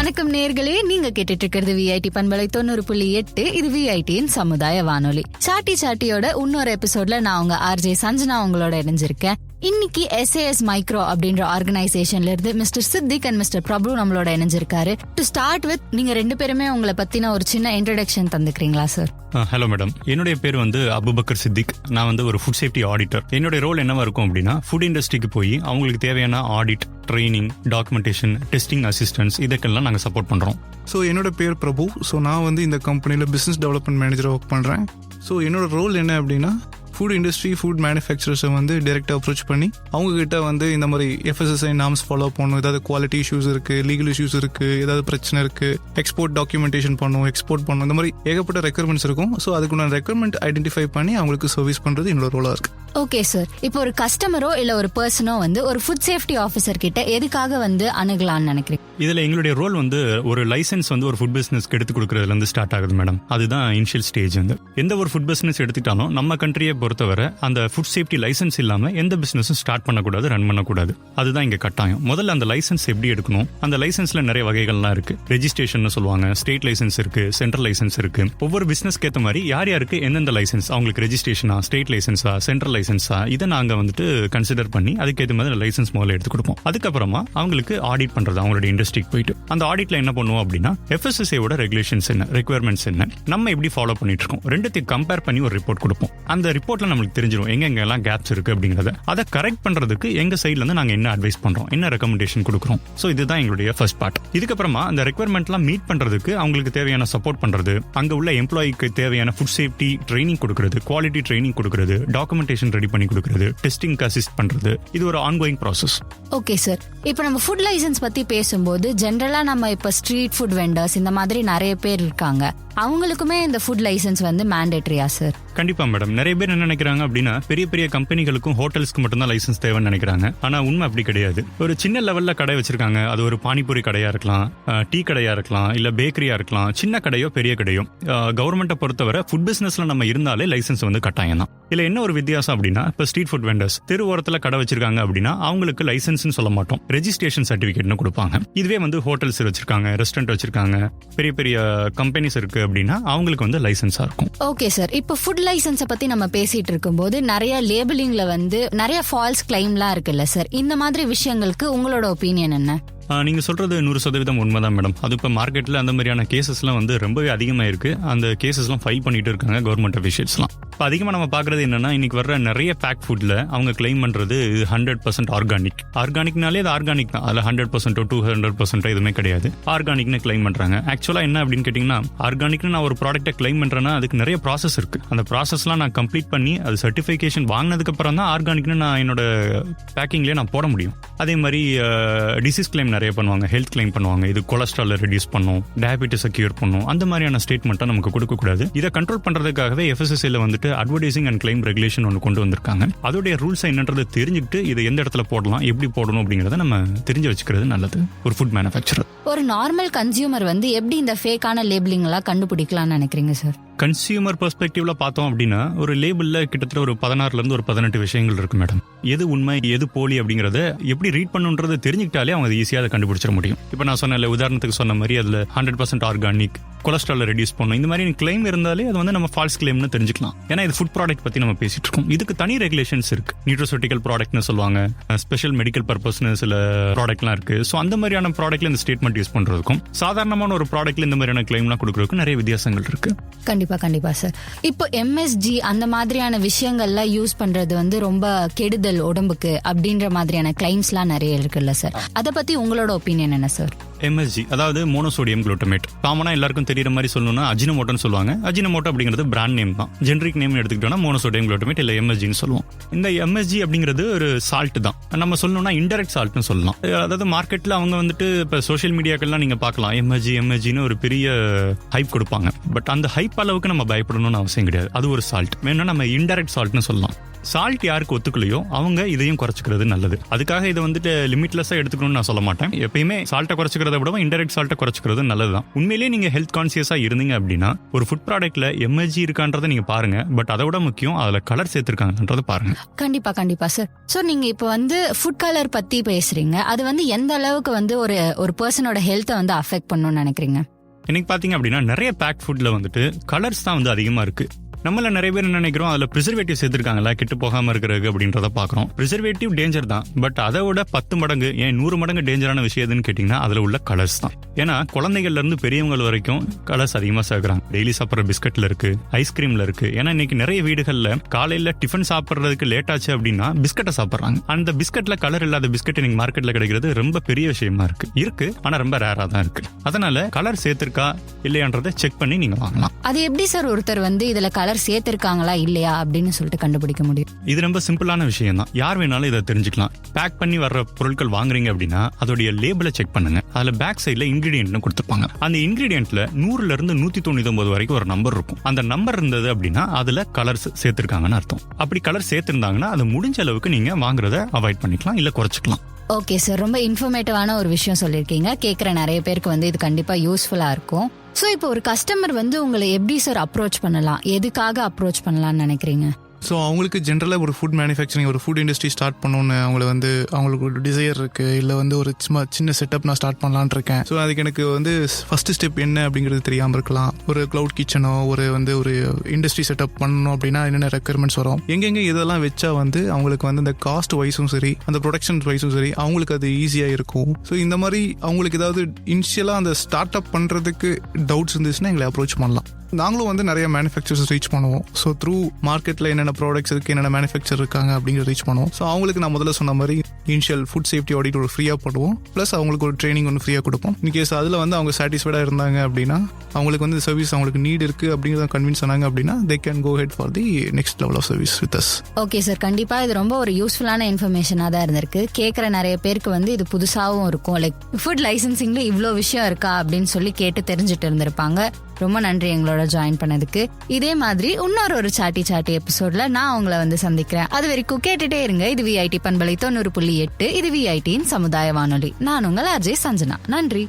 வணக்கம் நேயர்களே, நீங்க கேட்டுட்டு இருக்கிறது விஐடி பண்பலை 90.8. இது விஐடியின் சமுதாய வானொலி. சாட்டியோட இன்னொரு எபிசோட்ல நான் உங்க ஆர்ஜே சஞ்சனா உங்களோட இணைஞ்சிருக்கேன். இன்னைக்கு SAS மைக்ரோ அப்படின்ற ஆர்கனைசேஷன்ல இருந்து மிஸ்டர் சித்திக் அண்ட் மிஸ்டர் பிரபு நம்மளோட இணைஞ்சிருக்காரு. டு ஸ்டார்ட் வித், நீங்க ரெண்டு பேருமே உங்களை பத்தின ஒரு சின்ன இன்ட்ரோடக்ஷன் தந்துக்கிறீங்களா சார்? ஹலோ மேடம், என்னுடைய பேர் அபுபக்கர் சித்திக். நான் ஒரு ஃபுட் சேஃப்டி ஆடிட்டர். என்னுடைய ரோல் என்னவா இருக்கும் அப்படின்னா, ஃபுட் இண்டஸ்ட்ரிக்கு போய் அவங்களுக்கு தேவையான audit, training, documentation, testing assistance இதுக்கெல்லாம் நாங்கள் சப்போர்ட் பண்றோம். ஸோ என்னோட பேர் பிரபு. ஸோ நான் இந்த கம்பெனியில் பிஸ்னஸ் டெவலப்மெண்ட் மேனேஜராக ஒர்க் பண்ணுறேன். ஸோ என்னோட ரோல் என்ன அப்படின்னா, ஃபுட் இண்டஸ்ட்ரி, ஃபுட் மேனுஃபேக்சரர்ஸை டேரெக்டாக அப்ரோச் பண்ணி அவங்ககிட்ட இந்த மாதிரி FSSAI நார்ம்ஸ் ஃபாலோ பண்ணணும், ஏதாவது குவாலிட்டி இஷ்யூஸ் இருக்குது, லீகல் இஷ்யூஸ் இருக்குது, ஏதாவது பிரச்சனை இருக்குது, எக்ஸ்போர்ட் டாக்குமெண்டேஷன் பண்ணணும், எக்ஸ்போர்ட் பண்ணணும், இந்த மாதிரி ஏகப்பட்ட ரெக்யர்மெண்ட்ஸ் இருக்கும். ஸோ அதுக்குள்ள ரெக்யர்மெண்ட் ஐடென்டிஃபை பண்ணி அவங்களுக்கு சர்வீஸ் பண்ணுறது என்னோட ரோலாக இருக்குது. ஓகே சார், இப்போ ஒரு கஸ்டமரோ இல்லை ஒரு பர்சனோ ஒரு ஃபுட் சேஃப்டி ஆஃபீஸர் கிட்ட எதுக்காக அணுகலான்னு நினைக்கிறீங்க? இதில் எங்களுடைய ரோல் ஒரு லைசன்ஸ் ஒரு ஃபுட் பிஸ்னஸ்க்கு எடுத்து கொடுக்கறதுலேருந்து ஸ்டார்ட் ஆகுது மேடம். அதுதான் இனிஷியல் ஸ்டேஜ். எந்த ஒரு ஃபுட் பிஸ்னஸ் எடுத்துட்டாலும் நம்ம கண்ட்ரியை பொறுத்தவரை அந்த ஃபுட் சேஃப்டி லைசன்ஸ் இல்லாமல் எந்த பிஸ்னஸும் ஸ்டார்ட் பண்ணக்கூடாது, ரன் பண்ணக்கூடாது. அதுதான் இங்கே கட்டாயம். முதல்ல அந்த லைசன்ஸ் எப்படி எடுக்கணும்? அந்த லைசன்ஸ்ல நிறைய வகைகள்லாம் இருக்கு. ரெஜிஸ்ட்ரேஷன் சொல்லுவாங்க, ஸ்டேட் லைசன்ஸ் இருக்கு, சென்ட்ரல் லைசன்ஸ் இருக்கு. ஒவ்வொரு பிசினஸ்க்கு ஏற்ற மாதிரி யார் யாருக்கு எந்தெந்த லைசன்ஸ், அவங்களுக்கு ரெஜிஸ்ட்ரேஷனா, ஸ்டேட் லைசன்ஸா, சென்ட்ரல் லைசன்ஸா, இதை நாங்க கன்சிடர் பண்ணி அதுக்கேற்ற மாதிரி லைசன்ஸ் முதல்ல எடுத்து கொடுப்போம். அதுக்கப்புறமா அவங்களுக்கு ஆடிட் பண்றது, அவங்களோட இண்டஸ்ட்ரிக்கு போயிட்டு அந்த ஆடிட்ல என்ன பண்ணுவோம் அப்படின்னா, FSSAI ரெகுலேஷன்ஸ் என்ன, ரெக்யர்மெண்ட்ஸ் என்ன, நம்ம எப்படி ஃபாலோ பண்ணிட்டு இருக்கோம், ரெண்டுத்தையும் கம்பேர் பண்ணி ஒரு ரிப்போர்ட் கொடுப்போம். அந்த ரிப்போர்ட்ல நம்மளுக்கு தெரிஞ்சிடும் எங்கெல்லாம் கேப்ஸ் இருக்கு அப்படிங்கறத. அதை கரெக்ட் பண்றதுக்கு எங்க சைட்ல இருந்து நாங்க என்ன அட்வைஸ் பண்றோம், என்ன ரெக்கமெண்டேஷன் கொடுக்குறோம். சோ இதுதான் எங்களுடைய ஃபர்ஸ்ட் பார்ட். இதுக்கப்புறமா அந்த ரெக்யர்மெண்ட்லாம் மீட் பண்றதுக்கு அவங்களுக்கு தேவையான சப்போர்ட் பண்றது, அங்க உள்ள எம்ப்ளாய்க்கு தேவையான ஃபுட் சேஃப்டி ட்ரைனிங் கொடுக்கிறது, குவாலிட்டி ட்ரைனிங் கொடுக்கிறது, டாக்குமெண்டேஷன் ரெடி பண்ணி கொடுக்கிறது, டெஸ்டிங் அசிஸ்ட் பண்றது. இது ஒரு ஆன்கோயிங் ப்ராசஸ். ஓகே சார், இப்போ நம்ம ஃபுட் லைசன்ஸ் பத்தி பேசும்போது ஜென்ரலா நம்ம இப்ப ஸ்ட்ரீட் ஃபுட் வெண்டர்ஸ் இந்த மாதிரி நிறைய பேர் இருக்காங்க, அவங்களுக்குமே இந்த ஃபுட் லைசன்ஸ் மேண்டேட்டரியா சார்? கண்டிப்பா மேடம். நிறைய பேர் என்ன நினைக்கிறாங்க அப்படின்னா, பெரிய பெரிய கம்பெனிகளுக்கும் ஹோட்டல்ஸ்க்கு மட்டும்தான் லைசன்ஸ் தேவைன்னு நினைக்கிறாங்க. ஆனா உண்மை அப்படி கிடையாது. ஒரு சின்ன லெவல்ல கடை வச்சிருக்காங்க, அது ஒரு பானிபூரி கடையா இருக்கலாம், டீ கடையா இருக்கலாம், இல்ல பேக்கரியா இருக்கலாம், சின்ன கடையோ பெரிய கடையோ, கவர்மெண்ட்டை பொறுத்தவரை ஃபுட் பிசினஸ்ல நம்ம இருந்தாலே லைசன்ஸ் கட்டாயம் தான். இல்ல என்ன ஒரு வித்தியாசம் அப்படின்னா, இப்ப ஸ்ட்ரீட் ஃபுட் வெண்டர்ஸ் தெரு ஓரத்துல கடை வச்சிருக்காங்க அப்படின்னா அவங்களுக்கு லைசன்ஸ் சொல்ல மாட்டோம், ரெஜிஸ்ட்ரேஷன் சர்டிபிகேட்னு கொடுப்பாங்க. இதுவே ஹோட்டல்ஸ் வச்சிருக்காங்க, ரெஸ்டாரண்ட் வச்சிருக்காங்க, பெரிய பெரிய கம்பெனிஸ் இருக்கு அப்படின்னா அவங்களுக்கு லைசன்ஸா இருக்கும். ஓகே சார், இப்போ ஃபுட் லைசன்ஸை பத்தி நம்ம பேசிட்டு இருக்கும்போது நிறைய லேபிளிங்ல நிறைய ஃபால்ஸ் கிளைம்லாம் இருக்குல்ல சார், இந்த மாதிரி விஷயங்களுக்கு உங்களோட ஒப்பீனியன் என்ன? நீங்க சொல்றது 100% உண்மைதான் மேடம். அது இப்ப மார்க்கெட்ல அந்த மாதிரியான கேசஸ்லாம் ரொம்பவே அதிகமாயிருக்கு. அந்த கேசஸ்லாம் ஃபைல் பண்ணிட்டு இருக்காங்க கவர்மெண்ட் அபிஷியல்ஸ்லாம். இப்போ அதிகமாக நம்ம பார்க்கறது என்னன்னா, இன்னைக்கு வர்ற நிறைய பேக் ஃபுட்ல அவங்க கிளைம் பண்றது 100% ஆர்கானிக். ஆர்கானிக்னாலே அது ஆர்கானிக் தான், அதில் 100% 200% எதுவுமே கிடையாது. ஆர்கானிக்னு கிளைம் பண்றாங்க. ஆக்சுவலா என்ன அப்படின்னு கேட்டீங்கன்னா, ஆர்கானிக்னு நான் ஒரு ப்ராடக்ட்டை கிளைம் பண்றேன்னா அதுக்கு நிறைய ப்ராசஸ் இருக்கு. அந்த ப்ராசஸ்லாம் நான் கம்ப்ளீட் பண்ணி அது சர்டிஃபிகேஷன் வாங்கினதுக்கு அப்புறம் தான் ஆர்கானிக்னு நான் என்னோட பேக்கிங்லேயே நான் போட முடியும். அதே மாதிரி டிசீஸ் கிளைம் நிறைய பண்ணுவாங்க, ஹெல்த் கிளைம் பண்ணுவாங்க, இது கொலஸ்ட்ரால் ரெடியூஸ் பண்ணும், டயபெட்டிஸை கியூர் பண்ணும். அந்த மாதிரியான ஸ்டேட்மெண்ட்டை நமக்கு கொடுக்கக்கூடாது. இதை கண்ட்ரோல் பண்றதுக்காகவே FSSAI advertising and claim regulation ஒன்று கொண்டு வந்திருக்காங்க. அதோடைய ரூல்ஸ் என்னன்றது தெரிஞ்சுக்கிட்டு இதை எந்த இடத்துல போடலாம், எப்படி போடணும் அப்படிங்கறத நம்ம தெரிஞ்சு வச்சுக்கிறது நல்லது ஒரு ஃபுட் மேனுஃபேக்சரர். ஒரு நார்மல் கன்சியூமர் எப்படி இந்த ஃபேக்கான லேபிளிங் எல்லாம் கண்டுபிடிக்கலாம்னு நினைக்கிறீங்க சார்? கன்சியூமர் பெர்ஸ்பெக்டிவ்ல பார்த்தோம் அப்படின்னா, ஒரு லேபிள்ல கிட்டத்தட்ட ஒரு 16 இருந்து ஒரு 18 விஷயங்கள் இருக்கு மேடம். எது உண்மை எது போலி அப்படிங்கறத எப்படி ரீட் பண்ணுன்றது தெரிஞ்சுக்கிட்டாலே அவங்க ஈஸியா அதை கண்டுபிடிச்சிட முடியும். இப்ப நான் சொன்ன உதாரணத்துக்கு சொன்ன மாதிரி அதுல 100% ஆர்கானிக், கொலஸ்ட்ரால் ரெடியூஸ் பண்ணும், இந்த மாதிரி கிளைம் இருந்தாலே அது நம்ம ஃபால்ஸ் கிளைம்னு தெரிஞ்சுக்கலாம். ஏன்னா இது ஃபுட் ப்ராடக்ட் பத்தி நம்ம பேசிட்டு இருக்கோம். இதுக்கு தனி ரெகுலேஷன்ஸ் இருக்கு. நியூட்ரோசூட்டிக்கல் ப்ராடக்ட்னு சொல்லுவாங்க, ஸ்பெஷல் மெடிக்கல் பர்பஸ்னு சில ப்ராடக்ட்லாம் இருக்கு. ஸோ அந்த மாதிரியான ப்ராடக்ட்ல இந்த ஸ்டேட்மெண்ட் யூஸ் பண்றதுக்கும் சாதாரணமான ஒரு ப்ராடக்ட்ல இந்த மாதிரியான கிளைம்லாம் கொடுக்கறதுக்கும் நிறைய வித்தியாசங்கள் இருக்கு. கண்டிப்பா சார். இப்போ MSG அந்த மாதிரியான விஷயங்கள்லாம் யூஸ் பண்றது ரொம்ப கெடுதல் உடம்புக்கு அப்படின்ற மாதிரியான கிளைம்ஸ்லாம் நிறைய இருக்குல்ல சார், அதை பத்தி உங்களோட ஒப்பீனியன் என்ன சார்? MSG அதாவது மோனோசோடியம் குளூட்டமேட். காமனா எல்லாருக்கும் தெரியுற மாதிரி சொல்லணும்னா அஜினோமோட்டோன்னு சொல்லுவாங்க. அஜினோமோட்டோ அப்படிங்கிறது பிராண்ட் நேம் தான். ஜெனரிக் நேம் எடுத்துக்கிட்டோம்னா மோனோசோடியம் குளூட்டமேட் இல்ல MSGன்னு சொல்லுவோம். இந்த MSG அப்படிங்கிறது ஒரு சால்ட் தான். நம்ம சொல்லணும்னா இன்டைரக்ட் சால்ட்னு சொல்லலாம். அதாவது மார்க்கெட்ல அவங்க இப்ப சோஷியல் மீடியாக்கெல்லாம் நீங்க பார்க்கலாம், MSGன்னு ஒரு பெரிய ஹைப் கொடுப்பாங்க. பட் அந்த ஹைப் அளவுக்கு நம்ம பயப்படணும்னு அவசியம் கிடையாது. அது ஒரு சால்ட். வேணும்னா நம்ம இன்டைரக்ட் சால்ட்னு சொல்லலாம். சால்ட் யாருக்கு ஒத்துக்கலையோ அவங்க இதையும் குறைச்சிக்கிறது நல்லது. அதுக்காக இதை வந்துட்டு லிமிட்லெஸ்ஸா எடுத்துக்கணும்னு நான் சொல்ல மாட்டேன். எப்பயுமே சால்ட்டை குறைச்சிக்கிறத விட இன்டெரக்ட் சால்ட்டை குறைச்சிக்கிறது நல்லதுதான். உண்மையிலேயே நீங்க ஹெல்த் கான்சியஸா இருந்தீங்க அப்படின்னா ஒரு ஃபுட் ப்ராடக்ட்ல எம்எஸ்ஜி இருக்கான்றதை நீங்க பாருங்க. பட் அதை விட முக்கியம் அதுல கலர் சேர்த்திருக்காங்கன்றதை பாருங்க. கண்டிப்பா சார். சோ நீங்க இப்ப வந்து ஃபுட் கலர் பத்தி பேசுறீங்க. அது வந்து எந்த அளவுக்கு வந்து ஒரு பர்சனோட ஹெல்த்தை வந்து அஃபெக்ட் பண்ணும்னு நினைக்கிறீங்க? எனக்கு பாத்தீங்க அப்படின்னா நிறைய பேக் ஃபுட்ல வந்துட்டு கலர்ஸ் தான் வந்து அதிகமா இருக்கு. நம்மள நிறைய பேர் நினைக்கிறோம் அதுல ப்ரிசர்வேட்டிவ் சேர்த்திருக்காங்களா கெட்டு போகாம இருக்கிறது அப்படின்றத பாக்குறோம். ப்ரிசர்வேட்டிவ் டேஞ்சர் தான். பட் அதை விட 10 மடங்கு ஏன் 100 மடங்கு டேஞ்சரான விஷயம் எதுன்னு கேட்டீங்கன்னா அதுல உள்ள கலர்ஸ் தான். ஏன்னா குழந்தைகள்ல இருந்து பெரியவங்க வரைக்கும் கலர்ஸ் அதிகமா சேர்க்கிறாங்க. டெய்லி சாப்பிட்ற பிஸ்கட்ல இருக்கு, ஐஸ்கிரீம்ல இருக்கு. ஏன்னா இன்னைக்கு நிறைய வீடுகள்ல காலையில டிஃபன் சாப்பிட்றதுக்கு லேட் ஆச்சு அப்படின்னா பிஸ்கட்டை சாப்பிட்றாங்க. அந்த பிஸ்கட்ல கலர் இல்லாத பிஸ்கட் இன்னைக்கு மார்க்கெட்ல கிடைக்கிறது ரொம்ப பெரிய விஷயமா இருக்கு. ஆனா ரொம்ப ரேரா தான் இருக்கு. அதனால கலர் சேர்த்திருக்கா இல்லையான்றதை செக் பண்ணி நீங்க வாங்கலாம். அது எப்படி சார் ஒருத்தர் வந்து இதுல கலர் சேர்த்திருக்காங்களா இல்லையா அப்படின்னு சொல்லிட்டு கண்டுபிடிக்க முடியும்? இது ரொம்ப சிம்பிளான விஷயம் தான். யார் வேணாலும் இதை தெரிஞ்சுக்கலாம். பேக் பண்ணி வர்ற பொருட்கள் வாங்குறீங்க அப்படின்னா அதோடைய லேபிளை செக் பண்ணுங்க. அதுல பேக் சைட்ல இன்கிரீடியன்ட் கொடுத்துருப்பாங்க. அந்த இன்கிரீடியன்ட்ல 100ல இருந்து 199 வரைக்கும் ஒரு நம்பர் இருக்கும். அந்த நம்பர் இருந்தது அப்படின்னா அதுல கலர்ஸ் சேர்த்திருக்காங்கன்னு அர்த்தம். அப்படி கலர் சேர்த்திருந்தாங்கன்னா அது முடிஞ்ச அளவுக்கு நீங்க வாங்குறத அவாய்ட் பண்ணிக்கலாம், இல்ல குறைச்சிக்கலாம். ஓகே சார், ரொம்ப இன்ஃபர்மேட்டிவான ஒரு விஷயம் சொல்லியிருக்கீங்க. கேட்குற நிறைய பேருக்கு வந்து இது கண்டிப்பா யூஸ்ஃபுல்லா இருக்கும். ஸோ இப்போ ஒரு கஸ்டமர் வந்து உங்களை எப்படி சார் அப்ரோச் பண்ணலாம், எதுக்காக அப்ரோச் பண்ணலாம்னு நினைக்கிறீங்க? ஸோ அவங்களுக்கு ஜென்ரலாக ஒரு ஃபுட் மேனுஃபேக்சரிங் ஒரு ஃபுட் இண்டஸ்ட்ரி ஸ்டார்ட் பண்ணணுன்னு அவங்களுக்கு ஒரு டிசையர் இருக்குது. இல்லை வந்து ஒரு சின்ன செட்டப் நான் ஸ்டார்ட் பண்ணலான் இருக்கேன். ஸோ அதுக்கு எனக்கு வந்து ஃபஸ்ட்டு ஸ்டெப் என்ன அப்படிங்கிறது தெரியாமல் இருக்கலாம். ஒரு க்ளவுட் கிச்சனோ ஒரு இண்டஸ்ட்ரி செட்டப் பண்ணணும் அப்படின்னா என்னென்ன ரெக்குயர்மெண்ட்ஸ் வரும், எங்கெங்கே இதெல்லாம் வச்சா வந்து அவங்களுக்கு வந்து இந்த காஸ்ட் வைஸும் சரி அந்த ப்ரொடக்ஷன் வைஸும் சரி அவங்களுக்கு அது ஈஸியாக இருக்கும். ஸோ இந்த மாதிரி அவங்களுக்கு ஏதாவது இனிஷியலாக அந்த ஸ்டார்ட் அப் பண்ணுறதுக்கு டவுட்ஸ் இருந்துச்சுன்னா எங்களை அப்ரோச் பண்ணலாம். நாங்களும் வந்து நிறைய மேனுஃபேக்சர்ஸ் ரீச் பண்ணுவோம். ஸோ த்ரூ மார்க்கெட்டில் என்னென்ன ப்ராடக்ட்ஸ் இருக்குது, என்னென்ன மேனுஃபேக்சர் இருக்காங்க அப்படிங்கிறத ரீச் பண்ணுவோம். ஸோ அவங்களுக்கு நான் முதல்ல சொன்ன மாதிரி இனிஷியல் ஃபுட் சேஃப்டி ஆடிட் ஒரு ஃப்ரீயாக பண்ணுவோம். ப்ளஸ் அவங்களுக்கு ஒரு ட்ரைனிங் ஒன்று ஃப்ரீயாக கொடுப்போம். இன்கேஸ் அதில் வந்து அவங்க சாட்டிஸ்ஃபைடாக இருந்தாங்க அப்படின்னா அவங்களுக்கு வந்து சர்வீஸ் அவங்களுக்கு நீட் இருக்குது அப்படிங்கிறத கன்வின்ஸ் ஆனாங்க அப்படின்னா they can go head for the next level of service with us. Okay sir, கண்டிப்பாக இது ரொம்ப ஒரு யூஸ்ஃபுல்லான இன்ஃபர்மேஷனாக தான் இருந்திருக்கு. கேட்குற நிறைய பேருக்கு வந்து இது புதுசாகவும் இருக்கும். லைக் ஃபுட் லைசன்சிங்ல இவ்வளோ விஷயம் இருக்கா அப்படின்னு சொல்லி கேட்டு தெரிஞ்சுட்டு இருந்திருப்பாங்க. ரொம்ப நன்றி எங்களோட ஜாயின் பண்ணதுக்கு. இதே மாதிரி இன்னொரு சாட்டி எபிசோட்ல நான் உங்களை வந்து சந்திக்கிறேன். அது வரைக்கும் கேட்டுட்டே இருங்க. இது விஐடி பண்பலை 90.8. இது விஐடியின் சமுதாய வானொலி. நான் உங்கள் ஆர்ஜே சஞ்சனா. நன்றி.